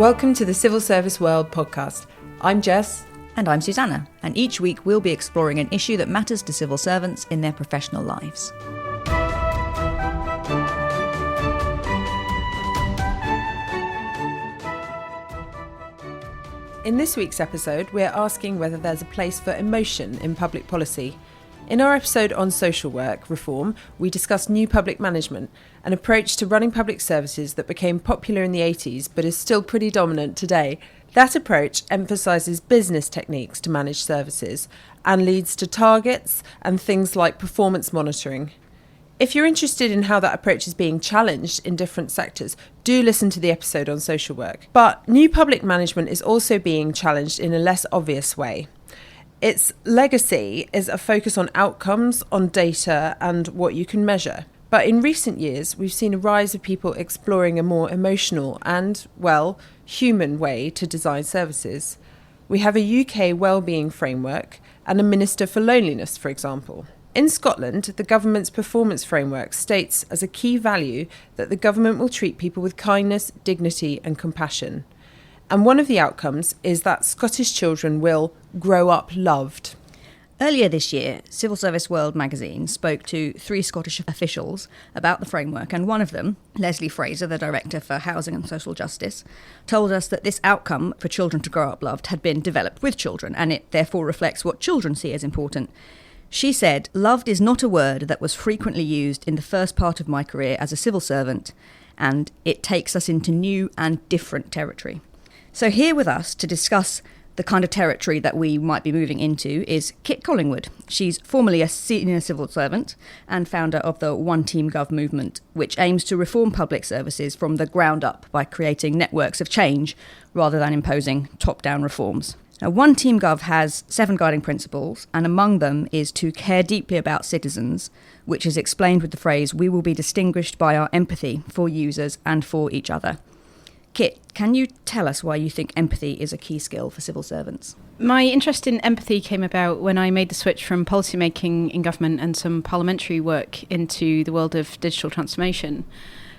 Welcome to the Civil Service World podcast. I'm Jess. And I'm Suzannah, and each week we'll be exploring an issue that matters to civil servants in their professional lives. In this week's episode, we're asking whether there's a place for emotion in public policy. In our episode on social work reform, we discussed new public management, an approach to running public services that became popular in the 80s but is still pretty dominant today. That approach emphasises business techniques to manage services and leads to targets and things like performance monitoring. If you're interested in how that approach is being challenged in different sectors, do listen to the episode on social work. But new public management is also being challenged in a less obvious way. Its legacy is a focus on outcomes, on data, and what you can measure. But in recent years, we've seen a rise of people exploring a more emotional and, well, human way to design services. We have a UK wellbeing framework and a Minister for Loneliness, for example. In Scotland, the government's performance framework states as a key value that the government will treat people with kindness, dignity and compassion. And one of the outcomes is that Scottish children will grow up loved. Earlier this year, Civil Service World magazine spoke to 3 Scottish officials about the framework, and one of them, Leslie Fraser, the Director for Housing and Social Justice, told us that this outcome for children to grow up loved had been developed with children, and it therefore reflects what children see as important. She said, "Loved is not a word that was frequently used in the first part of my career as a civil servant, and it takes us into new and different territory." So here with us to discuss the kind of territory that we might be moving into is Kit Collingwood. She's formerly a senior civil servant and founder of the One Team Gov movement, which aims to reform public services from the ground up by creating networks of change rather than imposing top-down reforms. Now, One Team Gov has 7 guiding principles, and among them is to care deeply about citizens, which is explained with the phrase, "We will be distinguished by our empathy for users and for each other." Kit, can you tell us why you think empathy is a key skill for civil servants? My interest in empathy came about when I made the switch from policymaking in government and some parliamentary work into the world of digital transformation.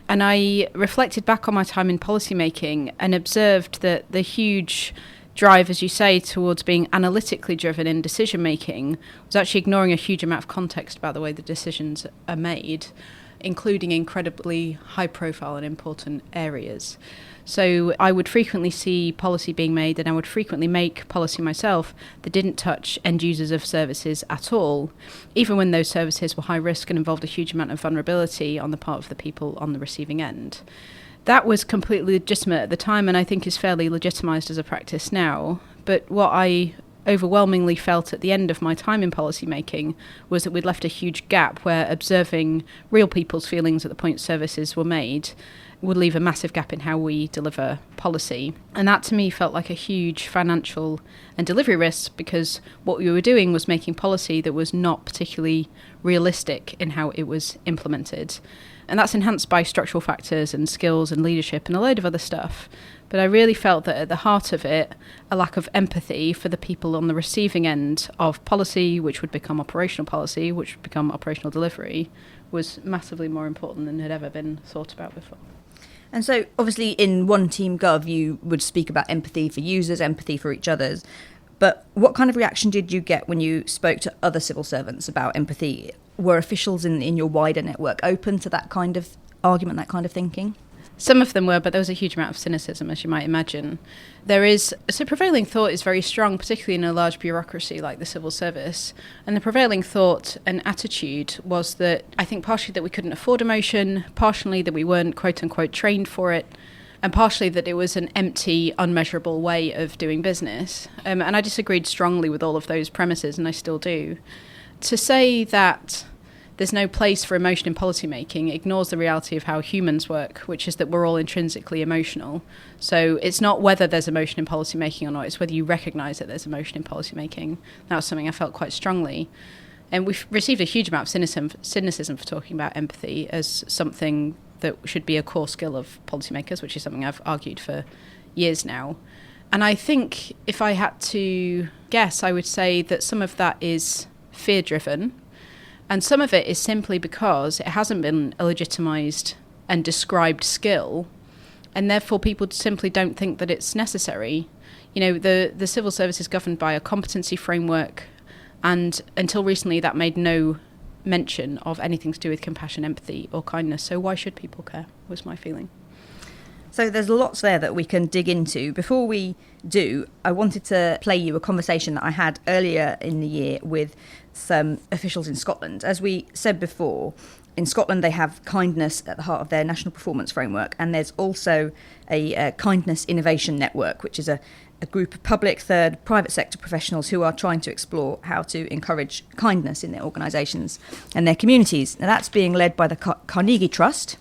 And I reflected back on my time in policymaking and observed that the huge drive, as you say, towards being analytically driven in decision making was actually ignoring a huge amount of context about the way the decisions are made, including incredibly high profile and important areas. So I would frequently see policy being made, and I would frequently make policy myself that didn't touch end users of services at all, even when those services were high risk and involved a huge amount of vulnerability on the part of the people on the receiving end. That was completely legitimate at the time, and I think is fairly legitimised as a practice now. But what I overwhelmingly felt at the end of my time in policy making was that we'd left a huge gap where observing real people's feelings at the point services were made would leave a massive gap in how we deliver policy. And that to me felt like a huge financial and delivery risk, because what we were doing was making policy that was not particularly realistic in how it was implemented. And that's enhanced by structural factors and skills and leadership and a load of other stuff. But I really felt that at the heart of it, a lack of empathy for the people on the receiving end of policy, which would become operational policy, which would become operational delivery, was massively more important than had ever been thought about before. And so, obviously, in One Team Gov, you would speak about empathy for users, empathy for each other. But what kind of reaction did you get when you spoke to other civil servants about empathy? Were officials in your wider network open to that kind of argument, that kind of thinking? Some of them were, but there was a huge amount of cynicism, as you might imagine. Prevailing thought is very strong, particularly in a large bureaucracy like the civil service. And the prevailing thought and attitude was that, I think partially that we couldn't afford emotion, partially that we weren't quote unquote trained for it, and partially that it was an empty, unmeasurable way of doing business. And I disagreed strongly with all of those premises, and I still do. To say that there's no place for emotion in policymaking ignores the reality of how humans work, which is that we're all intrinsically emotional. So it's not whether there's emotion in policymaking or not, it's whether you recognise that there's emotion in policymaking. That was something I felt quite strongly. And we've received a huge amount of cynicism for talking about empathy as something that should be a core skill of policymakers, which is something I've argued for years now. And I think if I had to guess, I would say that some of that is fear-driven, and some of it is simply because it hasn't been a legitimised and described skill and therefore people simply don't think that it's necessary. You know, the civil service is governed by a competency framework, and until recently that made no mention of anything to do with compassion, empathy or kindness. So why should people care, was my feeling. So there's lots there that we can dig into. Before we do, I wanted to play you a conversation that I had earlier in the year with some officials in Scotland. As we said before, in Scotland they have kindness at the heart of their national performance framework, and there's also a kindness innovation network, which is a group of public, third, private sector professionals who are trying to explore how to encourage kindness in their organisations and their communities. Now, that's being led by the Carnegie Trust,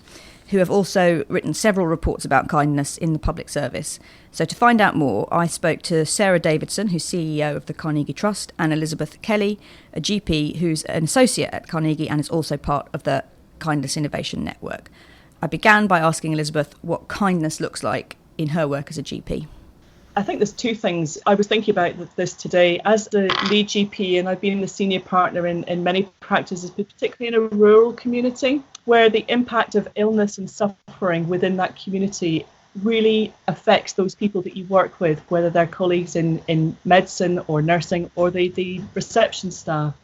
who have also written several reports about kindness in the public service. So to find out more, I spoke to Sarah Davison, who's CEO of the Carnegie Trust, and Elizabeth Kelly, a GP who's an associate at Carnegie and is also part of the Kindness Innovation Network. I began by asking Elizabeth what kindness looks like in her work as a GP. I think there's two things. I was thinking about this today. As the lead GP, and I've been the senior partner in many practices, but particularly in a rural community, where the impact of illness and suffering within that community really affects those people that you work with, whether they're colleagues in medicine or nursing or the reception staff.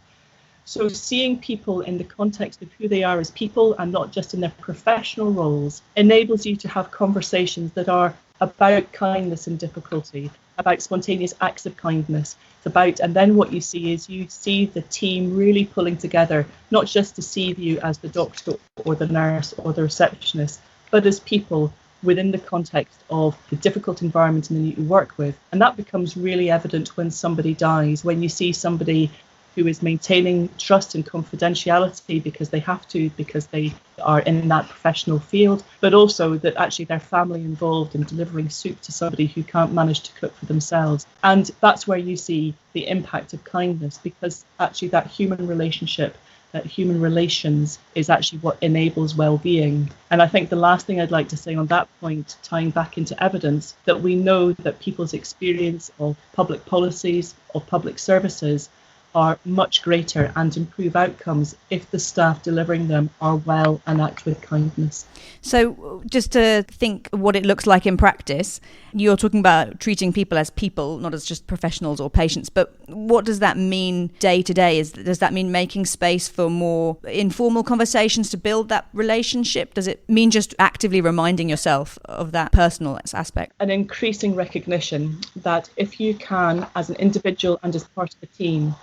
So seeing people in the context of who they are as people and not just in their professional roles enables you to have conversations that are about kindness and difficulty, about spontaneous acts of kindness. It's about, and then what you see is you see the team really pulling together, not just to see you as the doctor or the nurse or the receptionist, but as people within the context of the difficult environment and that you work with. And that becomes really evident when somebody dies, when you see somebody who is maintaining trust and confidentiality because they have to, because they are in that professional field, but also that actually their family involved in delivering soup to somebody who can't manage to cook for themselves. And that's where you see the impact of kindness, because actually that human relationship, that human relations is actually what enables well-being. And I think the last thing I'd like to say on that point, tying back into evidence, that we know that people's experience of public policies, of public services, are much greater and improve outcomes if the staff delivering them are well and act with kindness. So just to think what it looks like in practice, you're talking about treating people as people, not as just professionals or patients, but what does that mean day to day? Does that mean making space for more informal conversations to build that relationship? Does it mean just actively reminding yourself of that personal aspect? An increasing recognition that if you can, as an individual and as part of the team,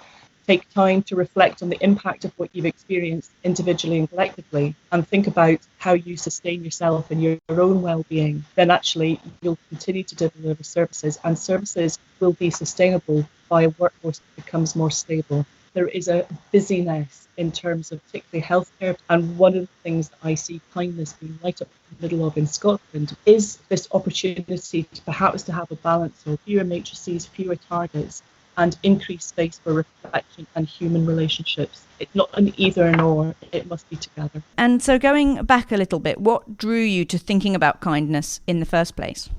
take time to reflect on the impact of what you've experienced individually and collectively, and think about how you sustain yourself and your own well-being, then actually you'll continue to deliver services, and services will be sustainable by a workforce that becomes more stable. There is a busyness in terms of particularly healthcare, and one of the things that I see kindness being right up in the middle of in Scotland is this opportunity to perhaps to have a balance of fewer matrices, fewer targets, and increased space for reflection and human relationships. It's not an either nor, it must be together. And so going back a little bit, what drew you to thinking about kindness in the first place?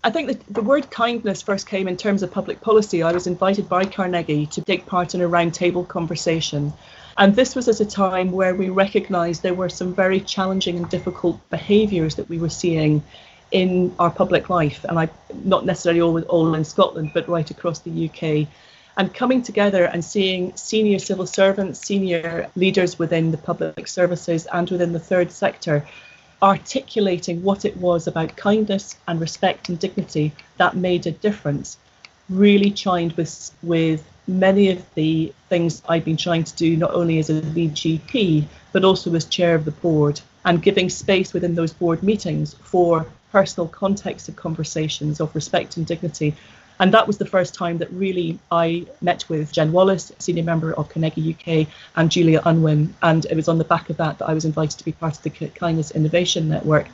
I think that the word kindness first came in terms of public policy. I was invited by Carnegie to take part in a roundtable conversation. And this was at a time where we recognised there were some very challenging and difficult behaviours that we were seeing in our public life. And not necessarily all in Scotland, but right across the UK. And coming together and seeing senior civil servants, senior leaders within the public services and within the third sector articulating what it was about kindness and respect and dignity that made a difference really chimed with many of the things I've been trying to do, not only as a lead GP, but also as chair of the board, and giving space within those board meetings for personal context of conversations of respect and dignity. And that was the first time that really I met with Jen Wallace, senior member of Carnegie UK, and Julia Unwin. And it was on the back of that I was invited to be part of the Kindness Innovation Network.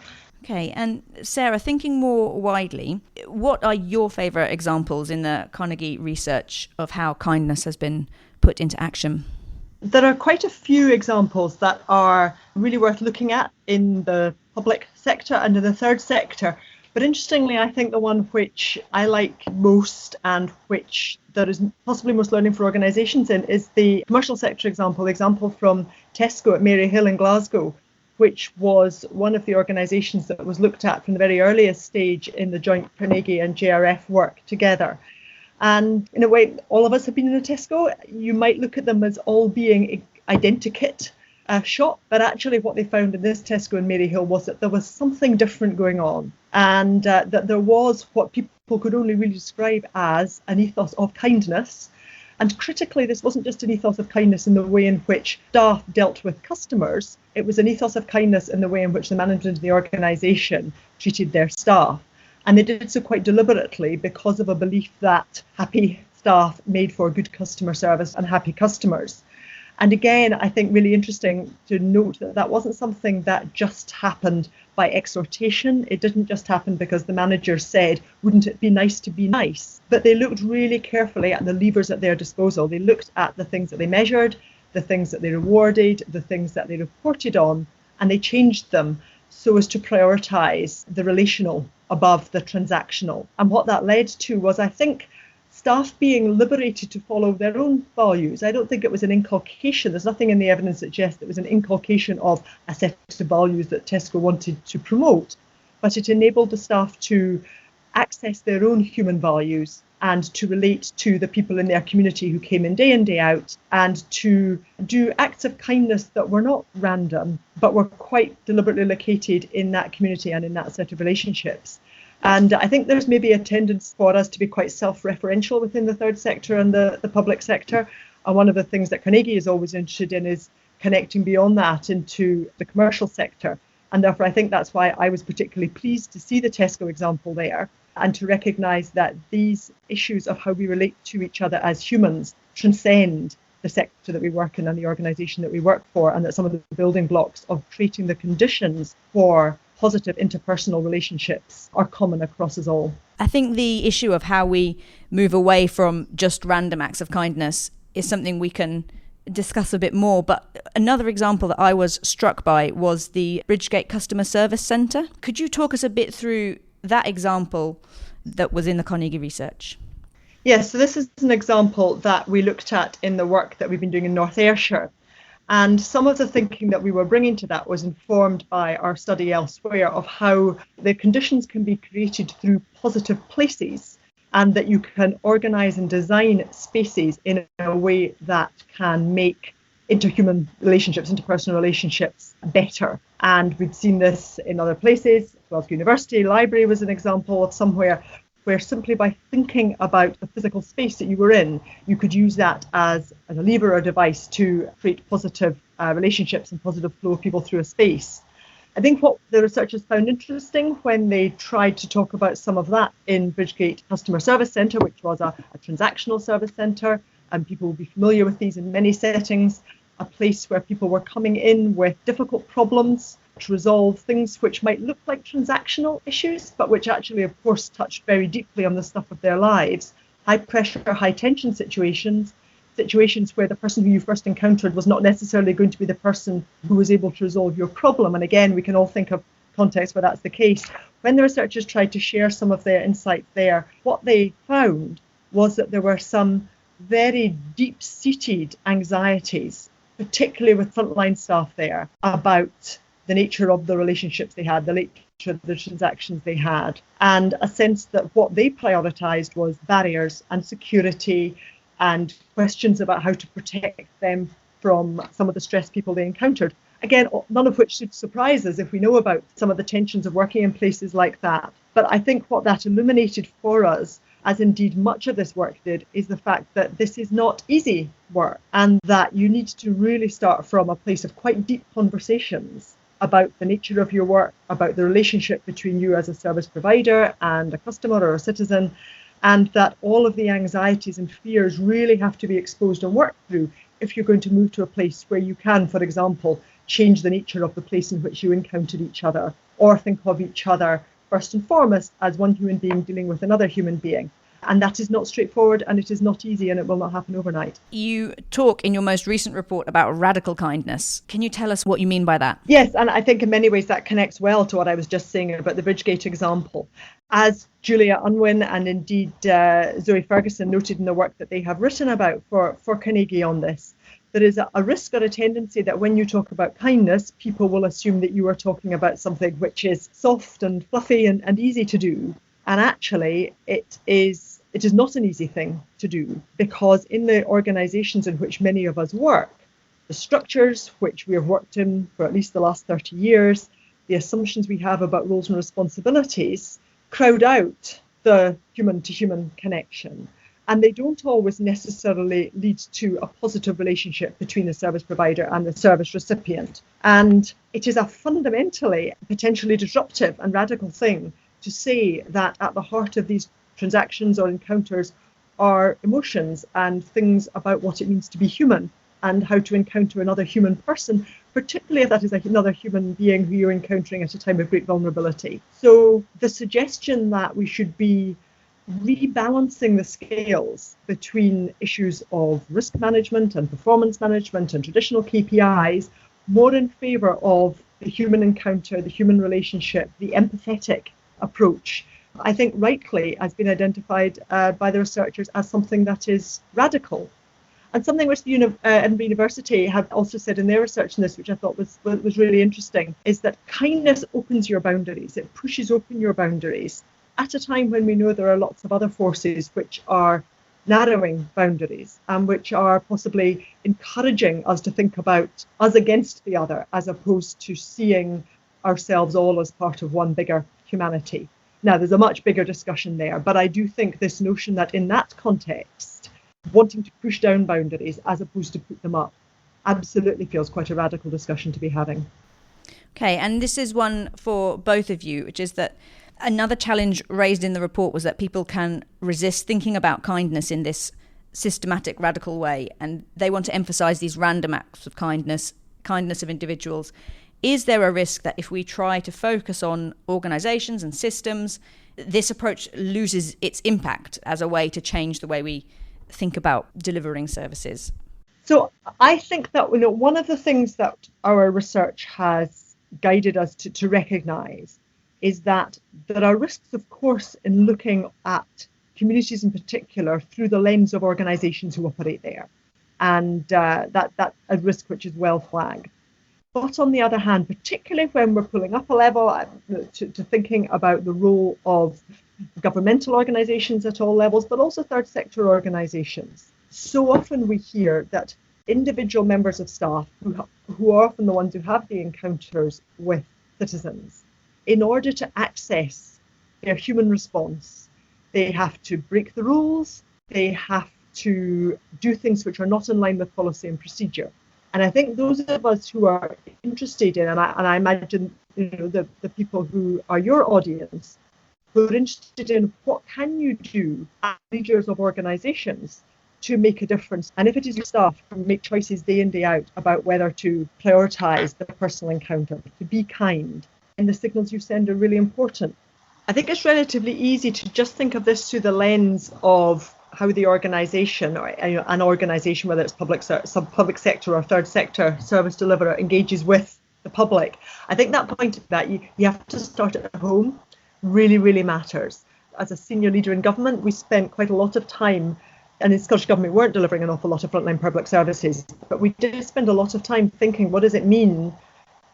Okay, and Sarah, thinking more widely, what are your favourite examples in the Carnegie research of how kindness has been put into action? There are quite a few examples that are really worth looking at in the public sector and in the third sector. But interestingly, I think the one which I like most and which there is possibly most learning for organisations in is the commercial sector example, the example from Tesco at Maryhill in Glasgow, which was one of the organisations that was looked at from the very earliest stage in the joint Carnegie and JRF work together. And in a way, all of us have been in a Tesco. You might look at them as all being identikit shop, but actually what they found in this Tesco in Maryhill was that there was something different going on, and that there was what people could only really describe as an ethos of kindness. And critically, this wasn't just an ethos of kindness in the way in which staff dealt with customers, it was an ethos of kindness in the way in which the management of the organisation treated their staff. And they did so quite deliberately because of a belief that happy staff made for good customer service and happy customers. And again, I think really interesting to note that that wasn't something that just happened by exhortation. It didn't just happen because the manager said, wouldn't it be nice to be nice? But they looked really carefully at the levers at their disposal. They looked at the things that they measured, the things that they rewarded, the things that they reported on, and they changed them so as to prioritise the relational above the transactional. And what that led to was, I think, staff being liberated to follow their own values. I don't think it was an inculcation. There's nothing in the evidence that suggests it was an inculcation of a set of values that Tesco wanted to promote, but it enabled the staff to access their own human values and to relate to the people in their community who came in day out, and to do acts of kindness that were not random, but were quite deliberately located in that community and in that set of relationships. And I think there's maybe a tendency for us to be quite self-referential within the third sector and the public sector. And one of the things that Carnegie is always interested in is connecting beyond that into the commercial sector. And therefore, I think that's why I was particularly pleased to see the Tesco example there, and to recognise that these issues of how we relate to each other as humans transcend the sector that we work in and the organisation that we work for, and that some of the building blocks of creating the conditions for positive interpersonal relationships are common across us all. I think the issue of how we move away from just random acts of kindness is something we can discuss a bit more. But another example that I was struck by was the Bridgegate Customer Service Centre. Could you talk us a bit through that example that was in the Carnegie research? Yes, so this is an example that we looked at in the work that we've been doing in North Ayrshire. And some of the thinking that we were bringing to that was informed by our study elsewhere of how the conditions can be created through positive places, and that you can organise and design spaces in a way that can make interhuman relationships, interpersonal relationships better. And we'd seen this in other places. Glasgow University Library was an example of somewhere where simply by thinking about the physical space that you were in, you could use that as a lever or device to create positive relationships and positive flow of people through a space. I think what the researchers found interesting when they tried to talk about some of that in Bridgegate Customer Service Centre, which was a transactional service centre, and people will be familiar with these in many settings, a place where people were coming in with difficult problems to resolve things which might look like transactional issues, but which actually, of course, touched very deeply on the stuff of their lives. High pressure, high tension situations where the person who you first encountered was not necessarily going to be the person who was able to resolve your problem. And again, we can all think of contexts where that's the case. When the researchers tried to share some of their insights there, what they found was that there were some very deep-seated anxieties, particularly with frontline staff there, about the nature of the relationships they had, the nature of the transactions they had, and a sense that what they prioritised was barriers and security and questions about how to protect them from some of the stress people they encountered. Again, none of which should surprise us if we know about some of the tensions of working in places like that. But I think what that illuminated for us, as indeed much of this work did, is the fact that this is not easy work, and that you need to really start from a place of quite deep conversations about the nature of your work, about the relationship between you as a service provider and a customer or a citizen, and that all of the anxieties and fears really have to be exposed and worked through if you're going to move to a place where you can, for example, change the nature of the place in which you encountered each other, or think of each other first and foremost as one human being dealing with another human being. And that is not straightforward, and it is not easy, and it will not happen overnight. You talk in your most recent report about radical kindness. Can you tell us what you mean by that? Yes, and I think in many ways that connects well to what I was just saying about the Bridgegate example. As Julia Unwin and indeed Zoe Ferguson noted in the work that they have written about for Carnegie on this, there is a risk or a tendency that when you talk about kindness, people will assume that you are talking about something which is soft and fluffy and easy to do. And actually, it is not an easy thing to do, because in the organisations in which many of us work, the structures which we have worked in for at least the last 30 years, the assumptions we have about roles and responsibilities crowd out the human-to-human connection. And they don't always necessarily lead to a positive relationship between the service provider and the service recipient. And it is a fundamentally, potentially disruptive and radical thing to say that at the heart of these transactions or encounters are emotions and things about what it means to be human and how to encounter another human person, particularly if that is another human being who you're encountering at a time of great vulnerability. So the suggestion that we should be rebalancing the scales between issues of risk management and performance management and traditional KPIs more in favour of the human encounter, the human relationship, the empathetic approach, I think rightly has been identified by the researchers as something that is radical. And something which the Edinburgh University have also said in their research on this, which I thought was really interesting, is that kindness opens your boundaries. It pushes open your boundaries at a time when we know there are lots of other forces which are narrowing boundaries and which are possibly encouraging us to think about us against the other, as opposed to seeing ourselves all as part of one bigger humanity. Now, there's a much bigger discussion there, but I do think this notion that in that context, wanting to push down boundaries as opposed to put them up absolutely feels quite a radical discussion to be having. Okay, and this is one for both of you, which is that another challenge raised in the report was that people can resist thinking about kindness in this systematic, radical way, and they want to emphasise these random acts of kindness of individuals. Is there a risk that if we try to focus on organisations and systems, this approach loses its impact as a way to change the way we think about delivering services? So I think that one of the things that our research has guided us to recognise is that there are risks, of course, in looking at communities in particular through the lens of organisations who operate there. And that's a risk which is well flagged. But on the other hand, particularly when we're pulling up a level to thinking about the role of governmental organisations at all levels, but also third sector organisations, so often we hear that individual members of staff, who are often the ones who have the encounters with citizens, in order to access their human response, they have to break the rules, they have to do things which are not in line with policy and procedure. And I think those of us who are interested in, and I imagine the people who are your audience, who are interested in what can you do as leaders of organisations to make a difference. And if it is your staff to make choices day in, day out about whether to prioritise the personal encounter, to be kind, and the signals you send are really important. I think it's relatively easy to just think of this through the lens of how the organisation, or an organisation, whether it's public sector or third sector service deliverer, engages with the public. I think that point that you have to start at home really, really matters. As a senior leader in government, we spent quite a lot of time, and in Scottish Government we weren't delivering an awful lot of frontline public services, but we did spend a lot of time thinking, what does it mean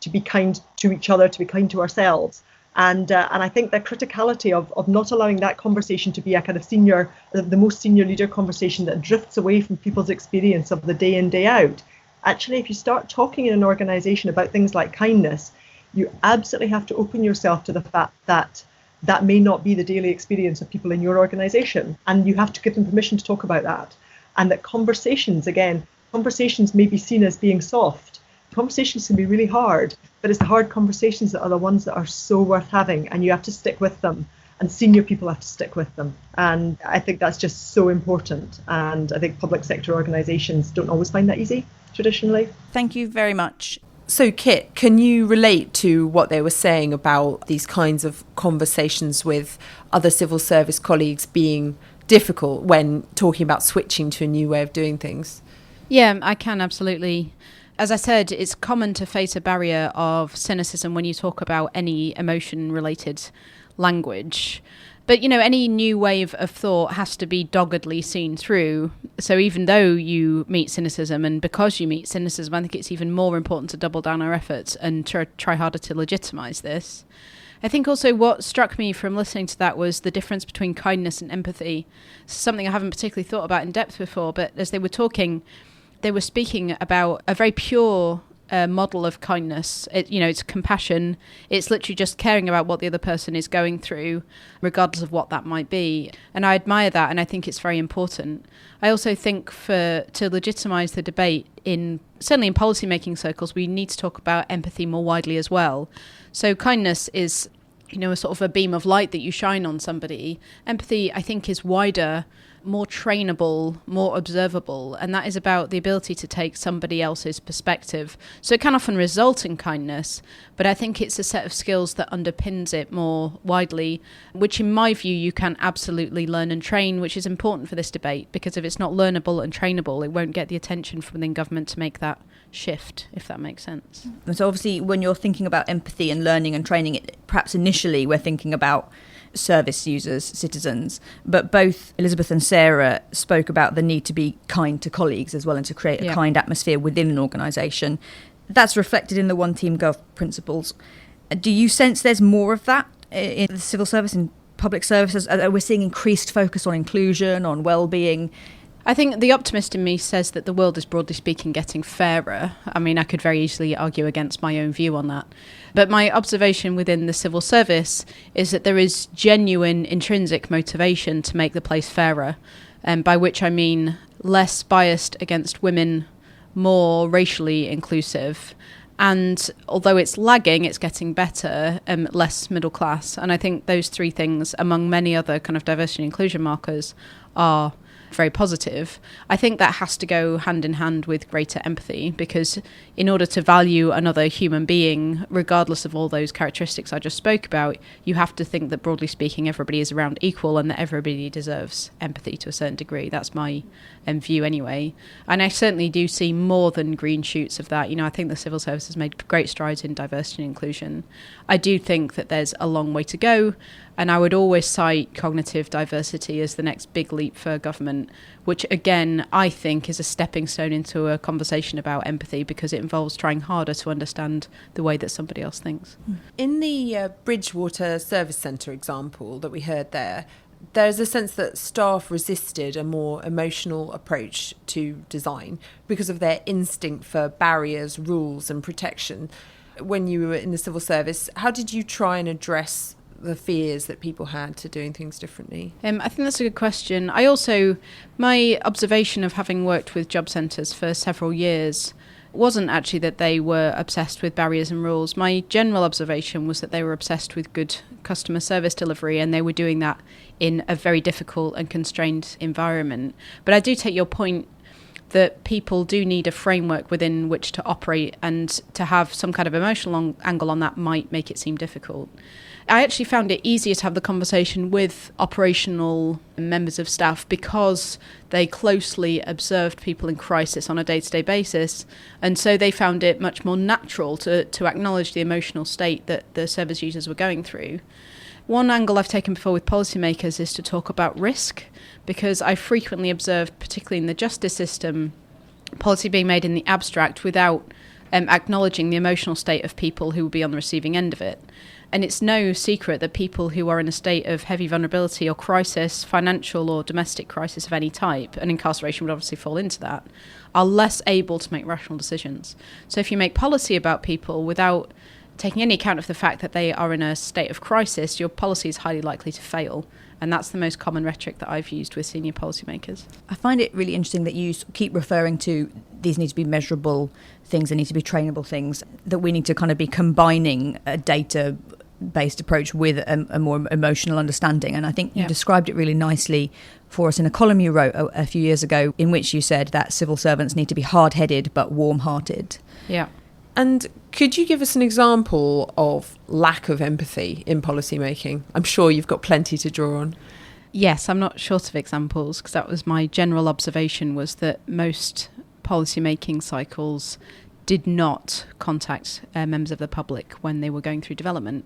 to be kind to each other, to be kind to ourselves? And I think the criticality of not allowing that conversation to be a kind of the most senior leader conversation that drifts away from people's experience of the day in, day out. Actually, if you start talking in an organisation about things like kindness, you absolutely have to open yourself to the fact that that may not be the daily experience of people in your organisation. And you have to give them permission to talk about that. And that conversations may be seen as being soft. Conversations can be really hard, but it's the hard conversations that are the ones that are so worth having, and you have to stick with them, and senior people have to stick with them. And I think that's just so important. And I think public sector organisations don't always find that easy, traditionally. Thank you very much. So, Kit, can you relate to what they were saying about these kinds of conversations with other civil service colleagues being difficult when talking about switching to a new way of doing things? Yeah, I can, absolutely. As I said, it's common to face a barrier of cynicism when you talk about any emotion-related language. But, any new wave of thought has to be doggedly seen through. So even though you meet cynicism, and because you meet cynicism, I think it's even more important to double down our efforts and try harder to legitimise this. I think also what struck me from listening to that was the difference between kindness and empathy. Something I haven't particularly thought about in depth before, but as they were talking, they were speaking about a very pure model of kindness. It's compassion. It's literally just caring about what the other person is going through, regardless of what that might be. And I admire that, and I think it's very important. I also think to legitimise the debate, certainly in policy-making circles, we need to talk about empathy more widely as well. So kindness is, a sort of a beam of light that you shine on somebody. Empathy, I think, is wider, more trainable, more observable, and that is about the ability to take somebody else's perspective. So it can often result in kindness, but I think it's a set of skills that underpins it more widely, which in my view you can absolutely learn and train, which is important for this debate, because if it's not learnable and trainable, it won't get the attention from within government to make that shift, if that makes sense. And so obviously when you're thinking about empathy and learning and training it, perhaps initially we're thinking about service users, citizens, but both Elizabeth and Sarah spoke about the need to be kind to colleagues as well and to create a kind atmosphere within an organisation. That's reflected in the One Team Gov principles. Do you sense there's more of that in the civil service and public services? We're seeing increased focus on inclusion, on well-being. I think the optimist in me says that the world is, broadly speaking, getting fairer. I mean, I could very easily argue against my own view on that. But my observation within the civil service is that there is genuine intrinsic motivation to make the place fairer, by which I mean less biased against women, more racially inclusive. And although it's lagging, it's getting better, less middle class. And I think those three things, among many other kind of diversity and inclusion markers, are very positive. I think that has to go hand in hand with greater empathy, because in order to value another human being, regardless of all those characteristics I just spoke about, you have to think that, broadly speaking, everybody is around equal and that everybody deserves empathy to a certain degree. That's my view anyway. And I certainly do see more than green shoots of that. I think the civil service has made great strides in diversity and inclusion. I do think that there's a long way to go, and I would always cite cognitive diversity as the next big leap for government, which again I think is a stepping stone into a conversation about empathy, because it involves trying harder to understand the way that somebody else thinks. In the Bridgewater Service Centre example that we heard there's a sense that staff resisted a more emotional approach to design because of their instinct for barriers, rules and protection. When you were in the civil service, how did you try and address the fears that people had to doing things differently? I think that's a good question. My observation of having worked with job centres for several years wasn't actually that they were obsessed with barriers and rules. My general observation was that they were obsessed with good customer service delivery, and they were doing that in a very difficult and constrained environment. But I do take your point that people do need a framework within which to operate, and to have some kind of emotional angle on that might make it seem difficult. I actually found it easier to have the conversation with operational members of staff because they closely observed people in crisis on a day-to-day basis, and so they found it much more natural to acknowledge the emotional state that the service users were going through. One angle I've taken before with policymakers is to talk about risk, because I frequently observed, particularly in the justice system, policy being made in the abstract without acknowledging the emotional state of people who will be on the receiving end of it. And it's no secret that people who are in a state of heavy vulnerability or crisis, financial or domestic crisis of any type, and incarceration would obviously fall into that, are less able to make rational decisions. So if you make policy about people without taking any account of the fact that they are in a state of crisis, your policy is highly likely to fail. And that's the most common rhetoric that I've used with senior policymakers. I find it really interesting that you keep referring to these need to be measurable things, they need to be trainable things, that we need to kind of be combining a data-based approach with a more emotional understanding. And I think you described it really nicely for us in a column you wrote a few years ago, in which you said that civil servants need to be hard-headed but warm-hearted. Yeah. And could you give us an example of lack of empathy in policy making? I'm sure you've got plenty to draw on. Yes, I'm not short of examples, because that was my general observation, was that most policy making cycles did not contact members of the public when they were going through development.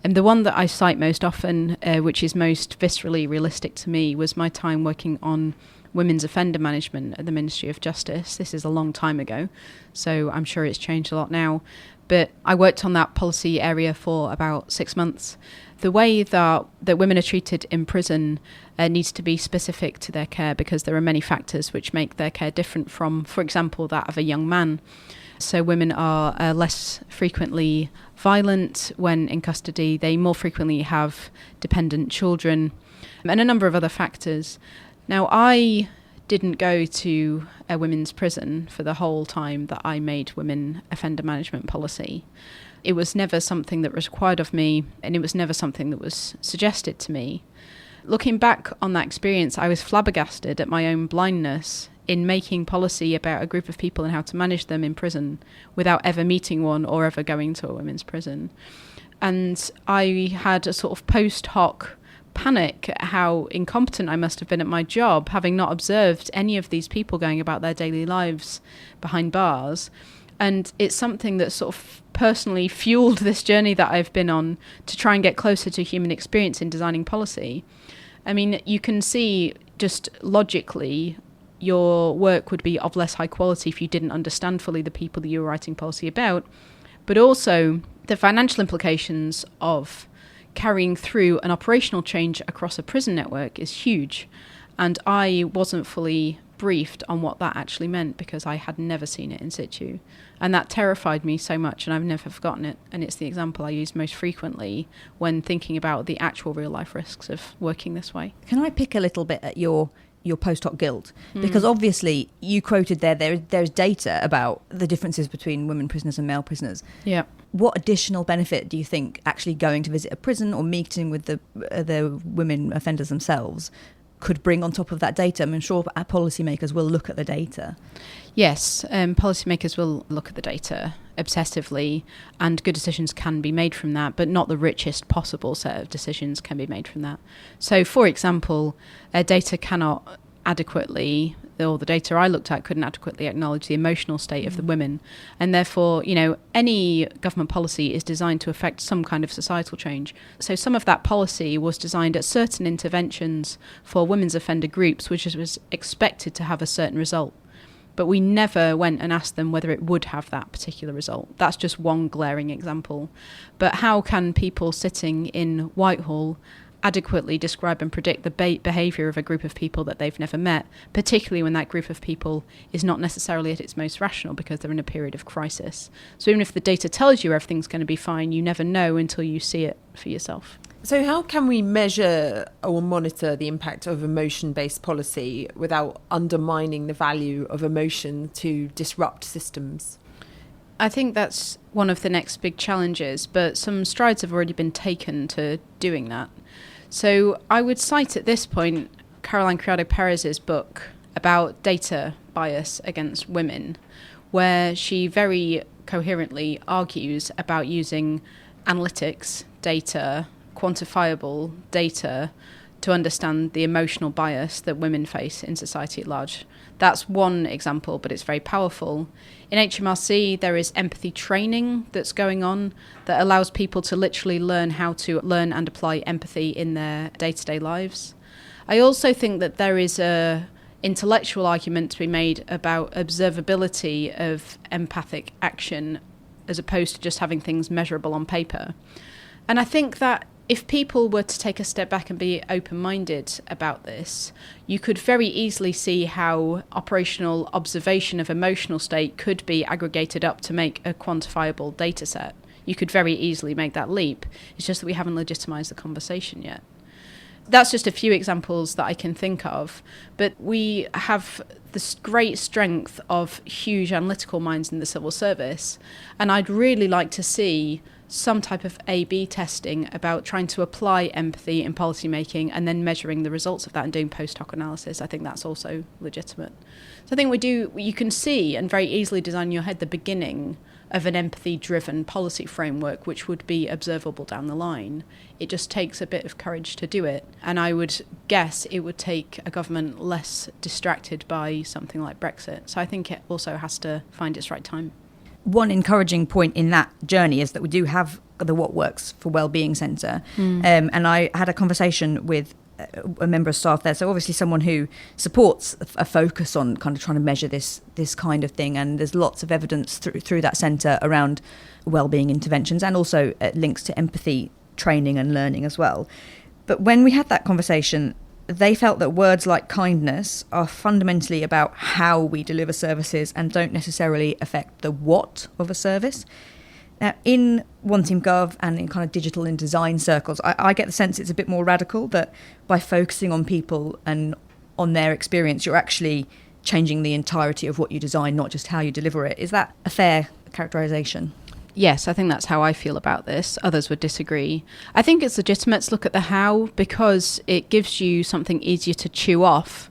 And the one that I cite most often, which is most viscerally realistic to me, was my time working on women's offender management at the Ministry of Justice. This is a long time ago, so I'm sure it's changed a lot now. But I worked on that policy area for about 6 months. The way that women are treated in prison needs to be specific to their care, because there are many factors which make their care different from, for example, that of a young man. So women are less frequently violent when in custody. They more frequently have dependent children, and a number of other factors. Now, I didn't go to a women's prison for the whole time that I made women offender management policy. It was never something that was required of me, and it was never something that was suggested to me. Looking back on that experience, I was flabbergasted at my own blindness in making policy about a group of people and how to manage them in prison without ever meeting one or ever going to a women's prison. And I had a sort of post hoc panic at how incompetent I must have been at my job, having not observed any of these people going about their daily lives behind bars. And it's something that sort of personally fueled this journey that I've been on to try and get closer to human experience in designing policy. I mean, you can see just logically your work would be of less high quality if you didn't understand fully the people that you were writing policy about, but also the financial implications of carrying through an operational change across a prison network is huge. And I wasn't fully briefed on what that actually meant because I had never seen it in situ. And that terrified me so much, and I've never forgotten it. And it's the example I use most frequently when thinking about the actual real life risks of working this way. Can I pick a little bit at your post hoc guilt? Because obviously you quoted there's data about the differences between women prisoners and male prisoners. Yeah. What additional benefit do you think actually going to visit a prison or meeting with the women offenders themselves could bring on top of that data? I'm sure our policymakers will look at the data. Yes, policymakers will look at the data obsessively, and good decisions can be made from that, but not the richest possible set of decisions can be made from that. So, for example, data cannot adequately, or the data I looked at couldn't adequately acknowledge the emotional state of the women. And therefore, any government policy is designed to affect some kind of societal change. So some of that policy was designed at certain interventions for women's offender groups, which was expected to have a certain result. But we never went and asked them whether it would have that particular result. That's just one glaring example. But how can people sitting in Whitehall adequately describe and predict the behaviour of a group of people that they've never met, particularly when that group of people is not necessarily at its most rational because they're in a period of crisis? So even if the data tells you everything's going to be fine, you never know until you see it for yourself. So how can we measure or monitor the impact of emotion-based policy without undermining the value of emotion to disrupt systems? I think that's one of the next big challenges, but some strides have already been taken to doing that. So I would cite at this point Caroline Criado Perez's book about data bias against women, where she very coherently argues about using analytics data, quantifiable data, to understand the emotional bias that women face in society at large. That's one example, but it's very powerful. In HMRC, there is empathy training that's going on that allows people to literally learn how to learn and apply empathy in their day-to-day lives. I also think that there is a intellectual argument to be made about observability of empathic action as opposed to just having things measurable on paper. And I think that if people were to take a step back and be open-minded about this, you could very easily see how operational observation of emotional state could be aggregated up to make a quantifiable data set. You could very easily make that leap. It's just that we haven't legitimised the conversation yet. That's just a few examples that I can think of, but we have this great strength of huge analytical minds in the civil service, and I'd really like to see some type of A/B testing about trying to apply empathy in policy making and then measuring the results of that and doing post hoc analysis. I think that's also legitimate. So I think you can see and very easily design in your head the beginning of an empathy-driven policy framework which would be observable down the line. It just takes a bit of courage to do it. And I would guess it would take a government less distracted by something like Brexit. So I think it also has to find its right time. One encouraging point in that journey is that we do have the What Works for Wellbeing Centre. And I had a conversation with a member of staff there, so obviously someone who supports a focus on kind of trying to measure this kind of thing, and there's lots of evidence through that centre around wellbeing interventions, and also links to empathy training and learning as well. But when we had that conversation, they felt that words like kindness are fundamentally about how we deliver services and don't necessarily affect the what of a service. Now, in One Team Gov and in kind of digital and design circles, I get the sense it's a bit more radical, that by focusing on people and on their experience, you're actually changing the entirety of what you design, not just how you deliver it. Is that a fair characterisation? Yes, I think that's how I feel about this. Others would disagree. I think it's legitimate to look at the how, because it gives you something easier to chew off,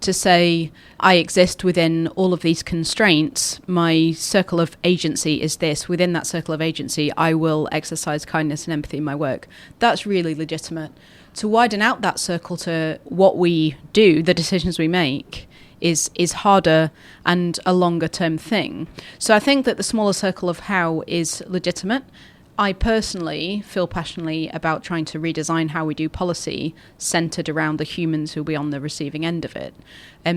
to say, I exist within all of these constraints. My circle of agency is this. Within that circle of agency, I will exercise kindness and empathy in my work. That's really legitimate. To widen out that circle to what we do, the decisions we make, is harder and a longer term thing. So I think that the smaller circle of how is legitimate. I personally feel passionately about trying to redesign how we do policy centred around the humans who will be on the receiving end of it.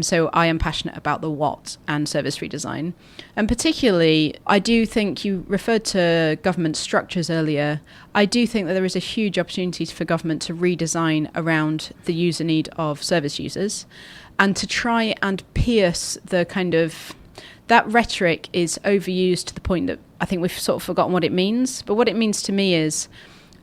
So I am passionate about the what and service redesign. And particularly, I do think you referred to government structures earlier. I do think that there is a huge opportunity for government to redesign around the user need of service users and to try and pierce the kind of... That rhetoric is overused to the point that I think we've sort of forgotten what it means. But what it means to me is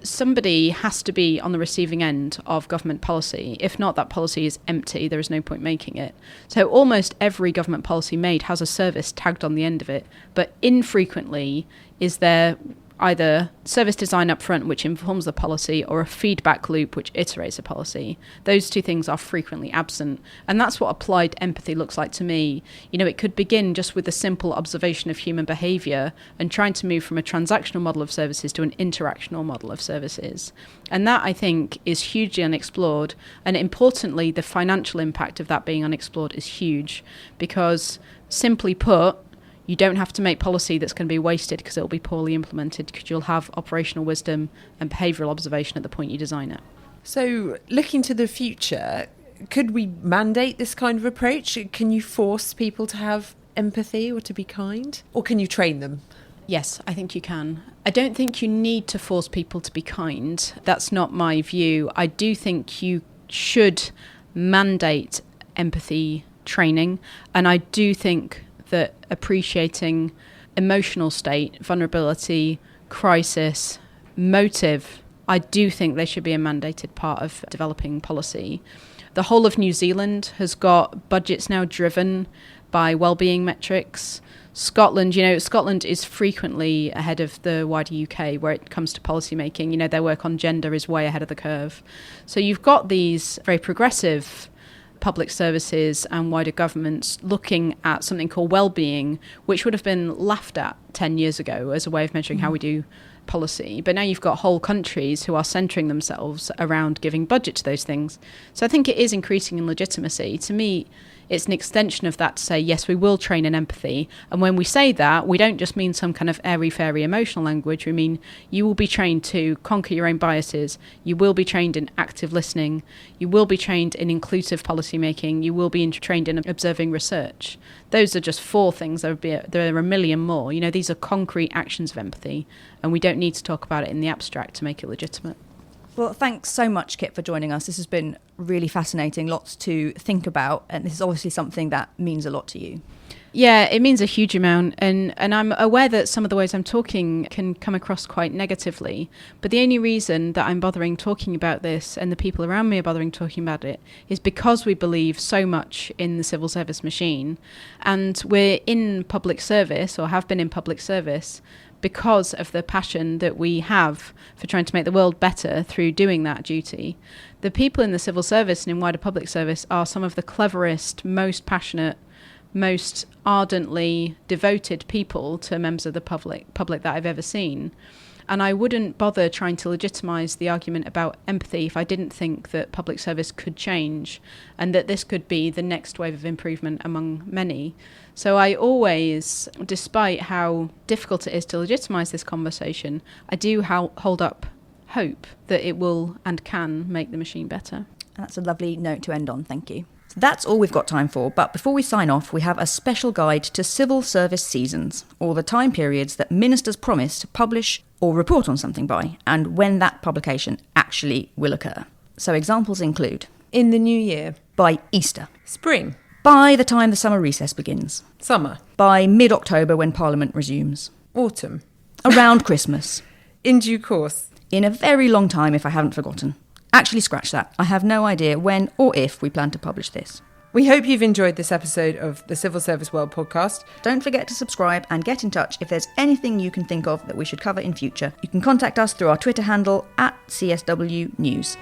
somebody has to be on the receiving end of government policy. If not, that policy is empty. There is no point making it. So almost every government policy made has a service tagged on the end of it. But infrequently is there either service design up front, which informs the policy, or a feedback loop, which iterates a policy. Those two things are frequently absent. And that's what applied empathy looks like to me. You know, it could begin just with a simple observation of human behaviour and trying to move from a transactional model of services to an interactional model of services. And that, I think, is hugely unexplored. And importantly, the financial impact of that being unexplored is huge, because simply put, you don't have to make policy that's going to be wasted because it will be poorly implemented, because you'll have operational wisdom and behavioural observation at the point you design it. So looking to the future, could we mandate this kind of approach? Can you force people to have empathy or to be kind? Or can you train them? Yes, I think you can. I don't think you need to force people to be kind. That's not my view. I do think you should mandate empathy training, and I do think that appreciating emotional state, vulnerability, crisis, motive, I do think they should be a mandated part of developing policy. The whole of New Zealand has got budgets now driven by wellbeing metrics. Scotland is frequently ahead of the wider UK where it comes to policy making. You know, their work on gender is way ahead of the curve. So you've got these very progressive public services and wider governments looking at something called well-being, which would have been laughed at 10 years ago as a way of measuring how we do policy. But now you've got whole countries who are centering themselves around giving budget to those things. So I think it is increasing in legitimacy. To me, it's an extension of that to say, yes, we will train in empathy. And when we say that, we don't just mean some kind of airy-fairy emotional language. We mean you will be trained to conquer your own biases. You will be trained in active listening. You will be trained in inclusive policy making. You will be trained in observing research. Those are just 4 things. There are a million more. You know, these are concrete actions of empathy, and we don't need to talk about it in the abstract to make it legitimate. Well, thanks so much, Kit, for joining us. This has been really fascinating, lots to think about, and this is obviously something that means a lot to you. Yeah, it means a huge amount, and I'm aware that some of the ways I'm talking can come across quite negatively, but the only reason that I'm bothering talking about this and the people around me are bothering talking about it is because we believe so much in the civil service machine, and we're in public service, or have been in public service, because of the passion that we have for trying to make the world better through doing that duty. The people in the civil service and in wider public service are some of the cleverest, most passionate, most ardently devoted people to members of the public that I've ever seen. And I wouldn't bother trying to legitimise the argument about empathy if I didn't think that public service could change and that this could be the next wave of improvement among many. So I always, despite how difficult it is to legitimise this conversation, I do hold up hope that it will and can make the machine better. That's a lovely note to end on, thank you. So that's all we've got time for, but before we sign off, we have a special guide to civil service seasons, or the time periods that ministers promise to publish or report on something by, and when that publication actually will occur. So examples include: In the new year. by Easter, Spring. by the time the summer recess begins, Summer. by mid-October when Parliament resumes, Autumn. around Christmas, In due course. in a very long time if I haven't forgotten. Actually, scratch that. I have no idea when or if we plan to publish this. We hope you've enjoyed this episode of the Civil Service World podcast. Don't forget to subscribe and get in touch if there's anything you can think of that we should cover in future. You can contact us through our Twitter handle @CSW News.